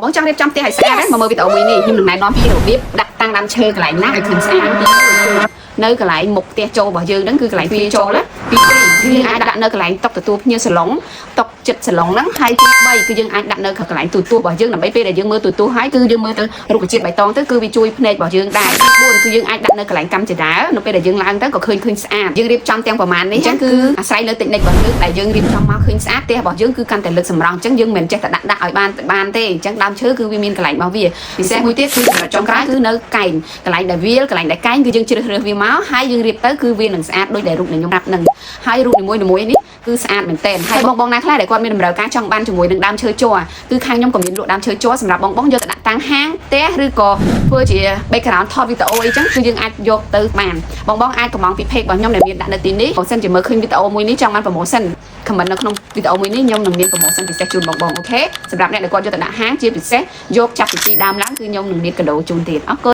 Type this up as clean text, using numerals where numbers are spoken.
បងចង់រៀបចំផ្ទះឲ្យស្អាតមកមើលវីដេអូមួយនេះខ្ញុំនឹងណែនាំពីរបៀបដាក់តាំងដើមឈើកន្លែងណាឲ្យឃើញស្អាតនៅកន្លែងមុខផ្ទះចូលរបស់យើងហ្នឹងគឺកន្លែងទ្វារចូលណាទី2គឺយើងអាចដាក់នៅកន្លែងតុទទួលភ្ញៀវសាឡុងតុចិត្តសាឡុងហ្នឹងហើយទី3គឺយើងអាចដាក់នៅកន្លែងទូទួលរបស់យើងដើម្បីពេលដែលយើងមើលទូទួលហើយគឺយើងមើលទៅរុក្ខជាតិបៃតងទៅគឺវាជួយភ្នែករបស់យើងដែរទី4គឺយើងអាចដាក់នៅកន្លែងកម្មចេដានៅពេលដែលយើងឡើងទៅក៏ឃើញស្អាតយើងរៀបចំទាំងប្រមាណនេះអញ្ចឹងគឺអាស្រ័យលើតិចនិចរបស់យើងដែលយើងរៀបចំមកឃើញស្អាតផ្ទះរបស់យើងគឺកាន់តែលើកសម្រងអញ្ចឹងយើងមិនមែនចេះតែដាក់ឲ្យបានទេអញ្ចឹងដើមឈើគឺវាមានកន្លែងរបស់វាពិសេសមួយទៀតគឺសម្រាប់ចុងក្រោយគឺនៅកែងកន្លែងដែលវាលកន្លែងដែលកែងគឺយើងជ្រើសរើសវាមកហើយយើងរៀបទៅគឺវានឹងស្អាតដូចដែលរូបដែលខ្ញុំប្រាប់នឹងហើយរូបនីមួយៗនេះគឺស្អាតមែនទែនហើយបងណាខ្លះដែលគាត់មានតម្រូវការចង់បានជាមួយនឹងដើមឈើជ័រគឺខាងខ្ញុំក៏មានលក់ដើមឈើជ័រសម្រាប់បងយកទៅដាក់តាំងហាងផ្ទះឬក៏ធ្វើជា background ថតវីដេអូអីចឹងគឺយើងអាចយកទៅបានបងអាចកំងពី page របស់ខ្ញុំដែលមានដាក់នៅទីនេះបើសិនជាមើលឃើញវីដេអូមួយនេះចង់បាន promotion comment នៅក្នុងវីដេអូមួយនេះខ្ញុំនឹងមាន promotion ពិសេសជូនបងអូខេសម្រាប់អ្នកដែលគាត់យកទៅដាក់ហាងជាពិសេសយកចាប់ពីដើមឡើងគឺខ្ញុំនឹងមានកាដូជូនទៀតអរគុណ